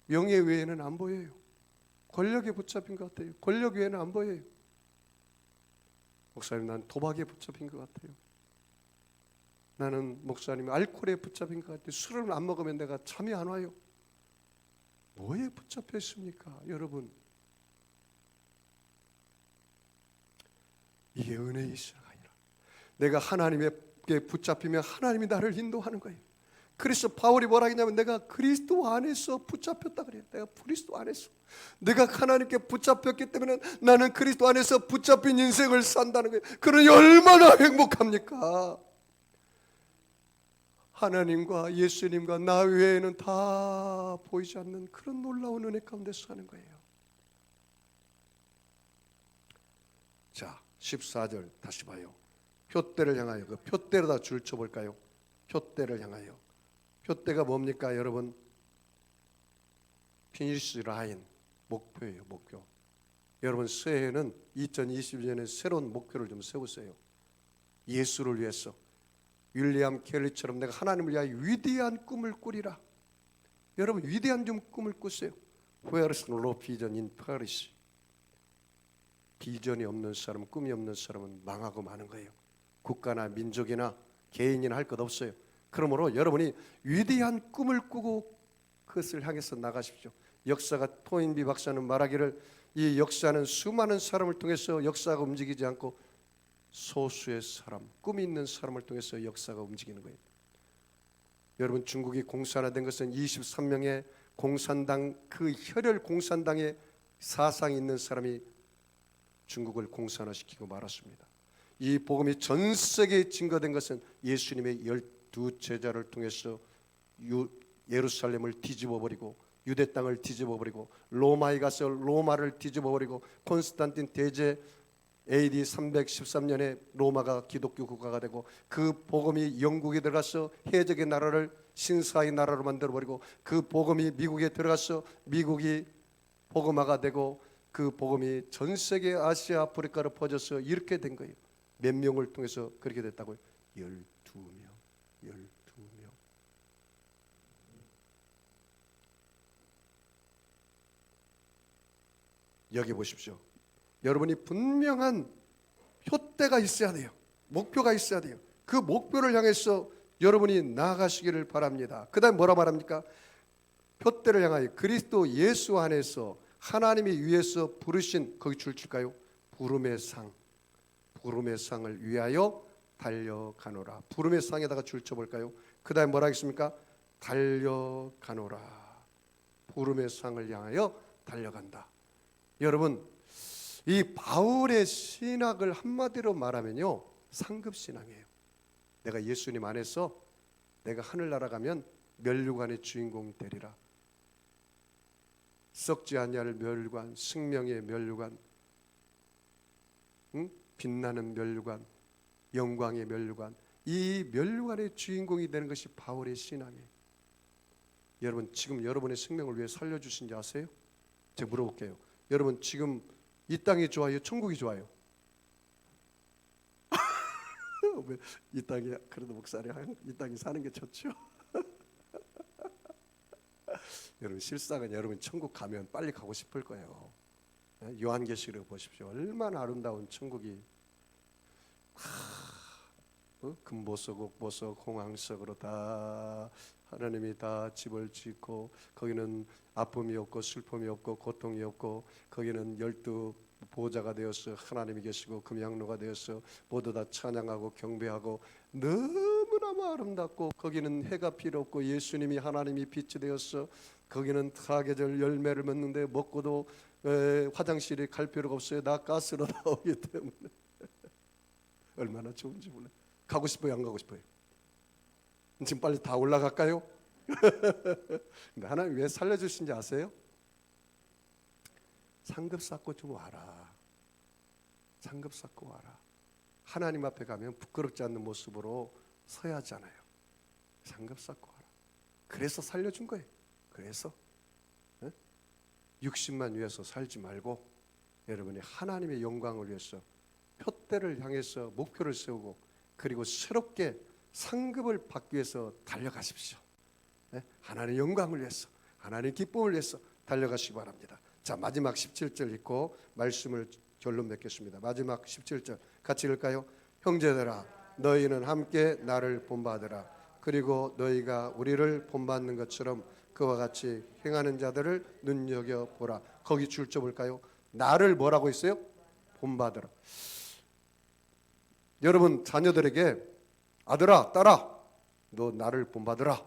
명예 외에는 안 보여요. 권력에 붙잡힌 것 같아요. 권력 외에는 안 보여요. 목사님, 난 도박에 붙잡힌 것 같아요. 나는 목사님 알코올에 붙잡힌 것 같아요. 술을 안 먹으면 내가 잠이 안 와요. 뭐에 붙잡혀 있습니까, 여러분? 이게 은혜의 신앙 아니라, 내가 하나님께 붙잡히면 하나님이 나를 인도하는 거예요. 그래서 바울이 뭐라 했냐면 내가 그리스도 안에서 붙잡혔다 그래요. 내가 그리스도 안에서, 내가 하나님께 붙잡혔기 때문에 나는 그리스도 안에서 붙잡힌 인생을 산다는 거예요. 그러니 얼마나 행복합니까? 하나님과 예수님과 나 외에는 다 보이지 않는 그런 놀라운 은혜 가운데 사는 거예요. 자, 14절 다시 봐요. 표대를 향하여, 그 표대로다 줄 쳐볼까요? 표대를 향하여. 표대가 뭡니까 여러분? 피니시 라인, 목표예요. 목표. 여러분 새해에는 2022년에 새로운 목표를 좀 세우세요. 예수를 위해서 윌리엄 켈리처럼 내가 하나님을 위하여 위대한 꿈을 꾸리라. 여러분 위대한 좀 꿈을 꾸세요. Where's no vision in Paris? 비전이 없는 사람, 꿈이 없는 사람은 망하고 마는 거예요. 국가나 민족이나 개인이나 할 것 없어요. 그러므로 여러분이 위대한 꿈을 꾸고 그것을 향해서 나가십시오. 역사가, 토인비 박사는 말하기를 이 역사는 수많은 사람을 통해서 역사가 움직이지 않고 소수의 사람, 꿈이 있는 사람을 통해서 역사가 움직이는 거예요. 여러분 중국이 공산화된 것은 23명의 공산당, 그 혈혈 공산당의 사상이 있는 사람이 중국을 공산화시키고 말았습니다. 이 복음이 전 세계에 증거된 것은 예수님의 두 제자를 통해서 예루살렘을 뒤집어버리고 유대 땅을 뒤집어버리고 로마에 가서 로마를 뒤집어버리고 콘스탄틴 대제 AD 313년에 로마가 기독교 국가가 되고 그 복음이 영국에 들어가서 해적의 나라를 신사의 나라로 만들어버리고 그 복음이 미국에 들어가서 미국이 복음화가 되고 그 복음이 전 세계 아시아 아프리카로 퍼져서 이렇게 된 거예요. 몇 명을 통해서 그렇게 됐다고요? 12명. 12명. 여기 보십시오. 여러분이 분명한 표대가 있어야 돼요. 목표가 있어야 돼요. 그 목표를 향해서 여러분이 나아가시기를 바랍니다. 그 다음 뭐라 말합니까? 표대를 향하여 그리스도 예수 안에서 하나님이 위에서 부르신, 거기 줄까요? 부름의 상, 부름의 상을 위하여 달려가노라. 부름의 상에다가 줄 쳐볼까요? 그 다음 뭐라 하겠습니까? 달려가노라. 부름의 상을 향하여 달려간다. 여러분, 이 바울의 신학을 한마디로 말하면요, 상급신앙이에요. 내가 예수님 안에서 내가 하늘나라 가면 멸류관의 주인공 되리라. 썩지 아니할 멸류관, 생명의 멸류관, 빛나는 멸류관, 영광의 멸류관, 이 멸류관의 주인공이 되는 것이 바울의 신앙이에요. 여러분, 지금 여러분의 생명을 위해 살려주신지 아세요? 제가 물어볼게요. 여러분, 지금 이 땅이 좋아요? 천국이 좋아요? 이 땅이, 그래도 목사님, 이 땅이 사는 게 좋죠. 여러분, 실상은 여러분 천국 가면 빨리 가고 싶을 거예요. 요한계시록 보십시오. 얼마나 아름다운 천국이, 금보석, 옥보석, 홍황석으로 다 하나님이 다 집을 짓고, 거기는 아픔이 없고 슬픔이 없고 고통이 없고, 거기는 12 보호자가 되어서 하나님이 계시고 금양로가 되어서 모두 다 찬양하고 경배하고, 너무너무 아름답고, 거기는 해가 필요 없고 예수님이 하나님이 빛이 되어서, 거기는 사계절 열매를 맺는데 먹고도 화장실에 갈 필요가 없어요. 다 가스로 나오기 때문에 얼마나 좋은지 몰라요. 가고 싶어요, 안 가고 싶어요? 지금 빨리 다 올라갈까요? 근데 하나님 왜 살려주신지 아세요? 상급 쌓고 좀 와라. 상급 쌓고 와라. 하나님 앞에 가면 부끄럽지 않는 모습으로 서야 하잖아요. 상급 쌓고 와라. 그래서 살려준 거예요. 그래서 60만 위해서 살지 말고 여러분이 하나님의 영광을 위해서 표대를 향해서 목표를 세우고, 그리고 새롭게 상급을 받기 위해서 달려가십시오. 하나님의 영광을 위해서, 하나님의 기쁨을 위해서 달려가시기 바랍니다. 자, 마지막 17절 읽고 말씀을 결론 맺겠습니다. 마지막 17절 같이 읽을까요? 형제들아, 너희는 함께 나를 본받으라. 그리고 너희가 우리를 본받는 것처럼 그와 같이 행하는 자들을 눈여겨보라. 거기 줄 쳐볼까요? 나를 뭐라고 했어요? 본받으라. 여러분 자녀들에게 아들아, 딸아, 너 나를 본받으라,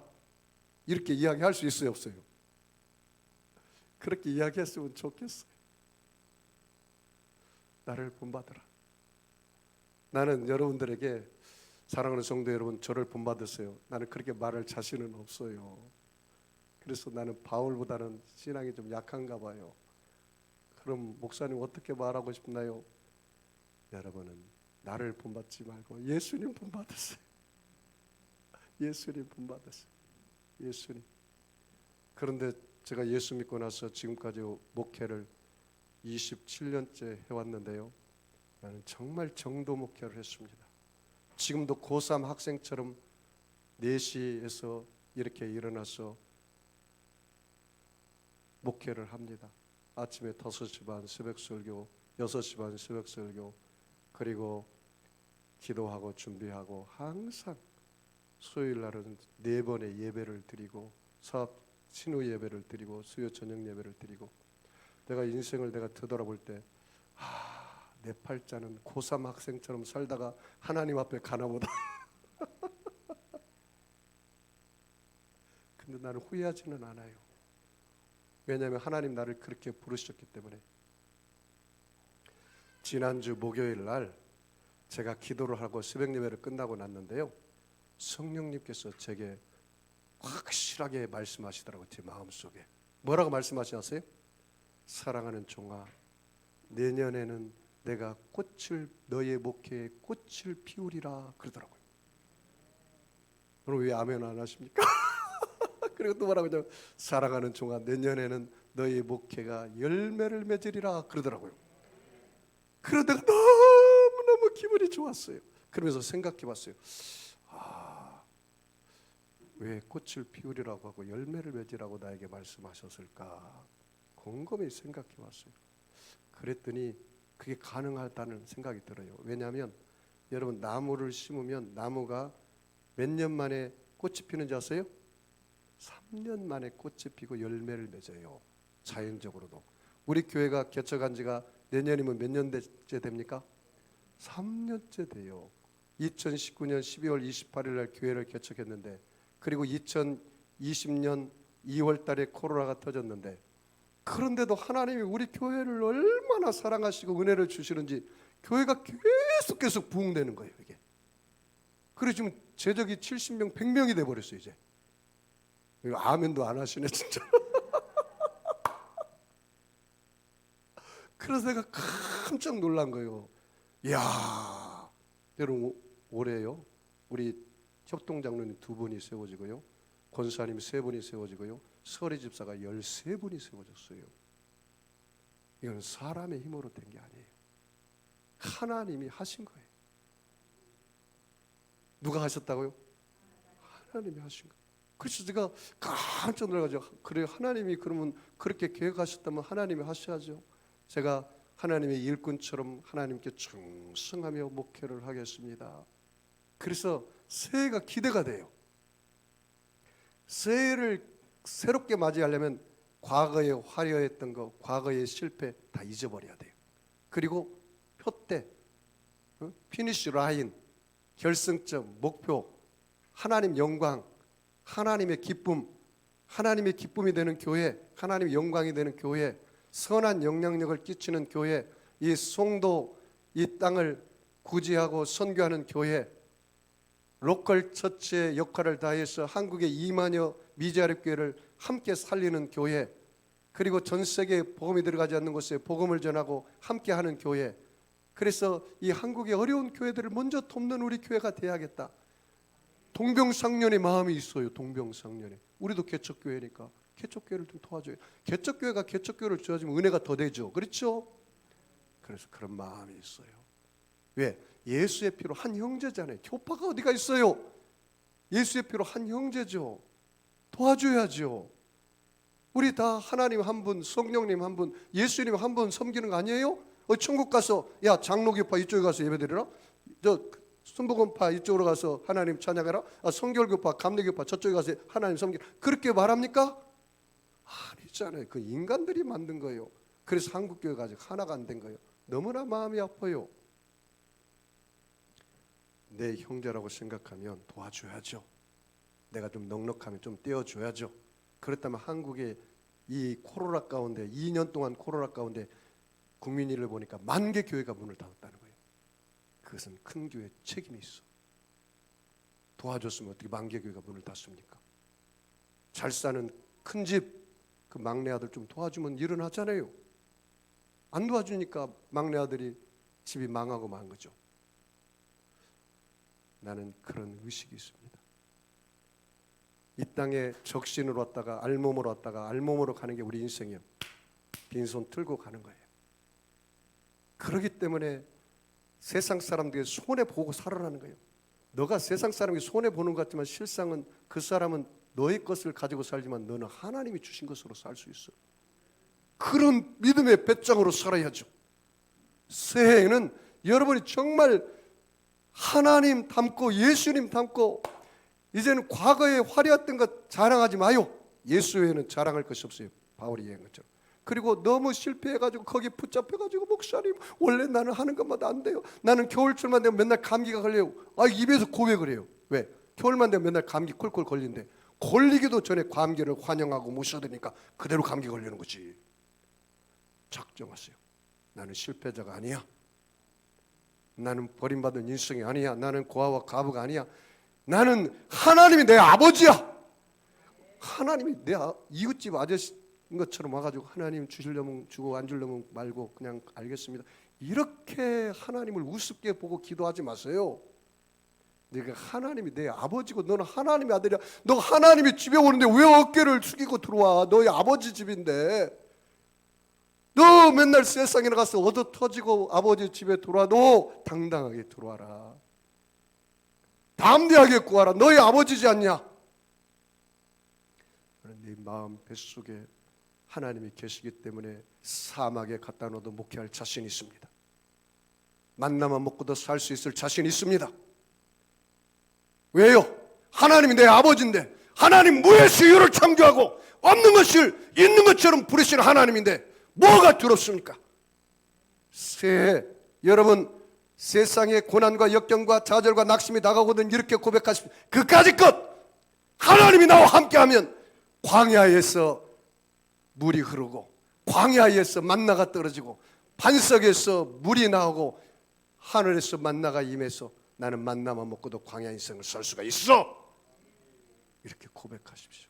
이렇게 이야기할 수 있어요, 없어요? 그렇게 이야기했으면 좋겠어요. 나를 본받으라. 나는 여러분들에게, 사랑하는 성도 여러분, 저를 본받으세요, 나는 그렇게 말할 자신은 없어요. 그래서 나는 바울보다는 신앙이 좀 약한가 봐요. 그럼 목사님 어떻게 말하고 싶나요? 여러분은 나를 본받지 말고 예수님 본받으세요. 예수님 본받으세요. 예수님. 그런데 제가 예수 믿고 나서 지금까지 목회를 27년째 해왔는데요, 나는 정말 정도 목회를 했습니다. 지금도 고3 학생처럼 4시에서 이렇게 일어나서 목회를 합니다. 아침에 5시 반 새벽 설교, 6시 반 새벽 설교, 그리고 기도하고 준비하고, 항상 수요일 날은 4번의 예배를 드리고, 사업 신우 예배를 드리고, 수요 저녁 예배를 드리고, 내가 인생을 내가 되돌아볼 때, 내 팔자는 고3 학생처럼 살다가 하나님 앞에 가나보다. 근데 나는 후회하지는 않아요. 왜냐하면 하나님 나를 그렇게 부르셨기 때문에. 지난주 목요일 날 제가 기도를 하고 새벽 예배를 끝나고 났는데요, 성령님께서 제게 확실하게 말씀하시더라고요. 제 마음속에. 뭐라고 말씀하셨어요? 사랑하는 종아, 내년에는 내가 너의 목회에 꽃을 피우리라 그러더라고요. 여러분 왜 아멘 안 하십니까? 그리고 또 뭐라고 하냐면 사랑하는 종아, 내년에는 너의 목회가 열매를 맺으리라 그러더라고요. 그러다가 너무너무 기분이 좋았어요. 그러면서 생각해 봤어요. 왜 꽃을 피우리라고 하고 열매를 맺으라고 나에게 말씀하셨을까? 곰곰이 생각해 봤어요. 그랬더니 그게 가능하다는 생각이 들어요. 왜냐하면 여러분 나무를 심으면 나무가 몇 년 만에 꽃이 피는지 아세요? 3년 만에 꽃이 피고 열매를 맺어요. 자연적으로도. 우리 교회가 개척한 지가 내년이면 몇 년째 됩니까? 3년째 돼요. 2019년 12월 28일 날 교회를 개척했는데, 그리고 2020년 2월 달에 코로나가 터졌는데, 그런데도 하나님이 우리 교회를 얼마나 사랑하시고 은혜를 주시는지 교회가 계속 부흥되는 거예요. 이게. 그래서 지금 제적이 70명 100명이 돼버렸어요. 이제 이거 아멘도 안 하시네 진짜. 그래서 내가 깜짝 놀란 거예요. 이야, 여러분 올해요 우리 협동장로님 2분이 세워지고요, 권사님 3분이 세워지고요, 서리 집사가 13분이 세워졌어요. 이건 사람의 힘으로 된 게 아니에요. 하나님이 하신 거예요. 누가 하셨다고요? 하나님이 하신 거예요. 그래서 제가 깜짝 놀라가지고, 그래요, 하나님이 그러면 그렇게 계획하셨다면 하나님이 하셔야죠. 제가 하나님의 일꾼처럼 하나님께 충성하며 목회를 하겠습니다. 그래서 새해가 기대가 돼요. 새해를 새롭게 맞이하려면 과거에 화려했던 거, 과거의 실패 다 잊어버려야 돼요. 그리고 표대, 피니쉬 라인, 결승점, 목표, 하나님 영광, 하나님의 기쁨, 하나님의 기쁨이 되는 교회, 하나님의 영광이 되는 교회, 선한 영향력을 끼치는 교회, 이 송도, 이 땅을 구제하고 선교하는 교회, 로컬 처치의 역할을 다해서 한국의 2만여 미자립 교회를 함께 살리는 교회, 그리고 전 세계에 복음이 들어가지 않는 곳에 복음을 전하고 함께하는 교회. 그래서 이 한국의 어려운 교회들을 먼저 돕는 우리 교회가 돼야겠다. 동병상련의 마음이 있어요. 동병상련의. 우리도 개척교회니까 개척교회를 좀 도와줘요. 개척교회가 개척교회를 도와주면 은혜가 더 되죠. 그렇죠? 그래서 그런 마음이 있어요. 왜? 예수의 피로 한 형제잖아요. 교파가 어디가 있어요? 예수의 피로 한 형제죠. 도와줘야죠. 우리 다 하나님 한 분, 성령님 한 분, 예수님 한 분 섬기는 거 아니에요? 천국 가서 야 장로교파 이쪽에 가서 예배드리라, 저 순복음파 이쪽으로 가서 하나님 찬양해라, 성결교파 감리교파 저쪽에 가서 하나님 섬기라, 그렇게 말합니까? 아니잖아요. 그 인간들이 만든 거예요. 그래서 한국교회가 아직 하나가 안 된 거예요. 너무나 마음이 아파요. 내 형제라고 생각하면 도와줘야죠. 내가 좀 넉넉하면 좀 떼어줘야죠. 그렇다면 한국의 이 코로나 가운데 2년 동안 코로나 가운데 국민일을 보니까 10,000개 교회가 문을 닫았다는 거예요. 그것은 큰 교회의 책임이 있어. 도와줬으면 어떻게 10,000개 교회가 문을 닫습니까? 잘 사는 큰 집 그 막내 아들 좀 도와주면 일어나잖아요. 안 도와주니까 막내 아들이 집이 망하고 만 거죠. 나는 그런 의식이 있습니다. 이 땅에 적신으로 왔다가 알몸으로 왔다가 알몸으로 가는 게 우리 인생이에요. 빈손 들고 가는 거예요. 그렇기 때문에 세상 사람들이 손해보고 살아라는 거예요. 너가 세상 사람이 손해보는 것 같지만 실상은 그 사람은 너의 것을 가지고 살지만 너는 하나님이 주신 것으로 살 수 있어. 그런 믿음의 배짱으로 살아야죠. 새해에는 여러분이 정말 하나님 닮고 예수님 닮고, 이제는 과거에 화려했던 것 자랑하지 마요. 예수 외에는 자랑할 것이 없어요. 바울이 얘기한 것처럼. 그리고 너무 실패해가지고 거기 붙잡혀가지고 목사님 원래 나는 하는 것마다 안 돼요. 나는 겨울철만 되면 맨날 감기가 걸려요. 입에서 고백을 해요. 왜? 겨울만 되면 맨날 감기 콜콜 걸린대. 걸리기도 전에 감기를 환영하고 모셔드니까 그대로 감기 걸리는 거지. 작정하세요. 나는 실패자가 아니야. 나는 버림받은 인생이 아니야. 나는 고아와 과부가 아니야. 나는 하나님이 내 아버지야. 하나님이 내 이웃집 아저씨인 것처럼 와가지고 하나님 주시려면 주고 안 주려면 말고 그냥 알겠습니다. 이렇게 하나님을 우습게 보고 기도하지 마세요. 내가 하나님이 내 아버지고 너는 하나님의 아들이야. 너 하나님이 집에 오는데 왜 어깨를 숙이고 들어와? 너희 아버지 집인데. 너 맨날 세상에 나가서 얻어 터지고 아버지 집에 들어와도 당당하게 들어와라. 담대하게 구하라. 너희 아버지지 않냐? 네 마음 뱃속에 하나님이 계시기 때문에 사막에 갖다 놓아도 목회할 자신이 있습니다. 만나만 먹고도 살 수 있을 자신이 있습니다. 왜요? 하나님이 내 아버지인데, 하나님 무의 수유를 창조하고 없는 것을 있는 것처럼 부르시는 하나님인데 뭐가 두렵습니까? 여러분 세상의 고난과 역경과 좌절과 낙심이 다가오거든 이렇게 고백하십시오. 그까짓 것 하나님이 나와 함께하면 광야에서 물이 흐르고 광야에서 만나가 떨어지고 반석에서 물이 나오고 하늘에서 만나가 임해서 나는 만나만 먹고도 광야 인생을 살 수가 있어. 이렇게 고백하십시오.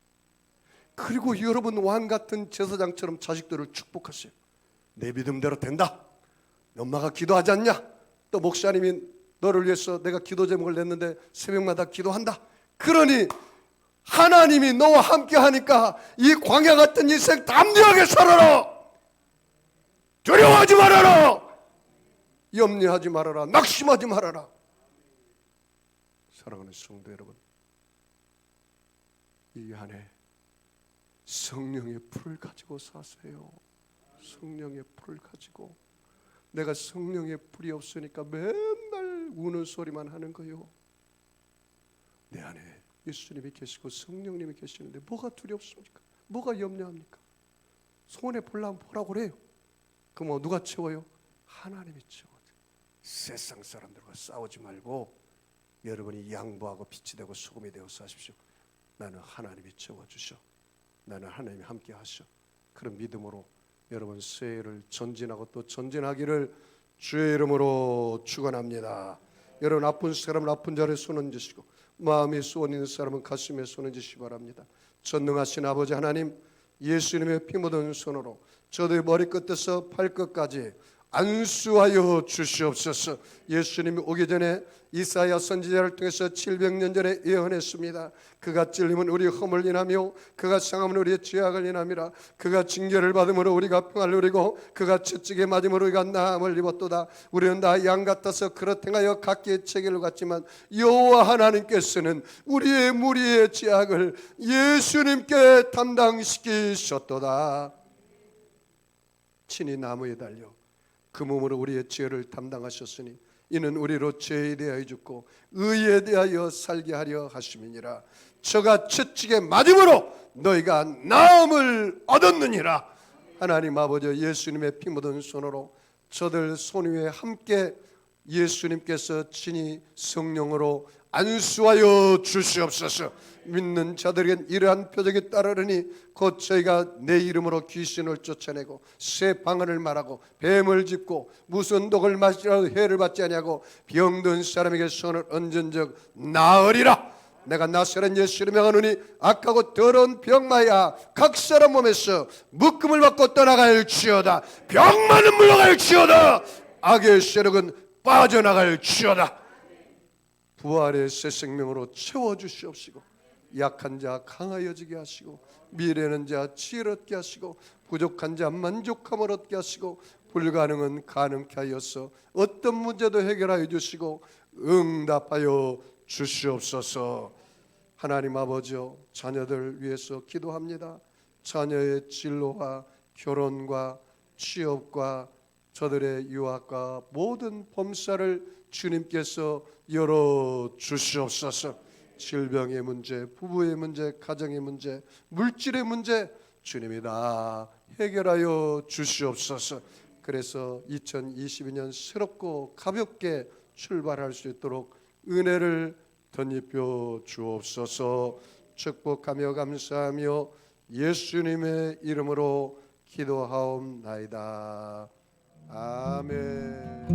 그리고 여러분 왕같은 제사장처럼 자식들을 축복하세요. 내 믿음대로 된다. 엄마가 기도하지 않냐? 또 목사님이 너를 위해서 내가 기도 제목을 냈는데 새벽마다 기도한다. 그러니 하나님이 너와 함께 하니까 이 광야 같은 인생 담대하게 살아라. 두려워하지 말아라. 염려하지 말아라. 낙심하지 말아라. 사랑하는 성도 여러분, 이 안에 성령의 불을 가지고 사세요. 성령의 불을 가지고. 내가 성령의 불이 없으니까 맨날 우는 소리만 하는 거요. 내 안에 예수님이 계시고 성령님이 계시는데 뭐가 두렵습니까? 뭐가 염려합니까? 손에 보려면 보라고 그래요. 그럼 뭐 누가 채워요? 하나님이 채워요. 세상 사람들과 싸우지 말고 여러분이 양보하고 빛이 되고 소금이 되어 사십시오. 나는 하나님이 채워주셔. 나는 하나님이 함께 하셔. 그런 믿음으로 여러분 새해를 전진하고 또 전진하기를 주의 이름으로 축원합니다. 여러분 아픈 사람은 아픈 자리에 손 얹으시고 마음에 소원 있는 사람은 가슴에 손 얹으시기 바랍니다. 전능하신 아버지 하나님, 예수님의 피 묻은 손으로 저들의 머리끝에서 발끝까지 안수하여 주시옵소서. 예수님이 오기 전에 이사야 선지자를 통해서 700년 전에 예언했습니다. 그가 찔림은 우리의 허물 인하며 그가 상함은 우리의 죄악을 인함이라. 그가 징계를 받음으로 우리가 평안을 누리고 그가 채찍에 맞음으로 우리가 나음을 입었도다. 우리는 다 양 같아서 그릇 행하여 각기의 책임을 갖지만 여호와 하나님께서는 우리의 무리의 죄악을 예수님께 담당시키셨도다. 친히 나무에 달려 그 몸으로 우리의 죄를 담당하셨으니 이는 우리로 죄에 대하여 죽고 의에 대하여 살게 하려 하심이니라. 저가 채찍에 맞음으로 너희가 나음을 얻었느니라. 하나님 아버지, 예수님의 피 묻은 손으로 저들 손 위에 함께 예수님께서 친히 성령으로 안수하여 주시옵소서. 믿는 자들에겐 이러한 표적이 따르니 곧 저희가 내 이름으로 귀신을 쫓아내고 새 방언을 말하고 뱀을 짚고 무슨 독을 마시라도 해를 받지 아니하고 병든 사람에게 손을 얹은 적 나으리라. 내가 나사렛 예수를 명하노니 악하고 더러운 병마야 각 사람 몸에서 묶음을 받고 떠나갈지어다. 병마는 물러갈지어다. 악의 세력은 빠져나갈지어다. 부활의 새 생명으로 채워주시옵시고 약한 자 강하여지게 하시고 미래는 자 지혜를 얻게 하시고 부족한 자 만족함을 얻게 하시고 불가능은 가능케 하여서 어떤 문제도 해결하여 주시고 응답하여 주시옵소서. 하나님 아버지여, 자녀들 위해서 기도합니다. 자녀의 진로와 결혼과 취업과 저들의 유학과 모든 범사를 주님께서 열어주시옵소서. 질병의 문제, 부부의 문제, 가정의 문제, 물질의 문제 주님이 다 해결하여 주시옵소서. 그래서 2022년 새롭고 가볍게 출발할 수 있도록 은혜를 덧입혀 주옵소서. 축복하며 감사하며 예수님의 이름으로 기도하옵나이다. 아멘.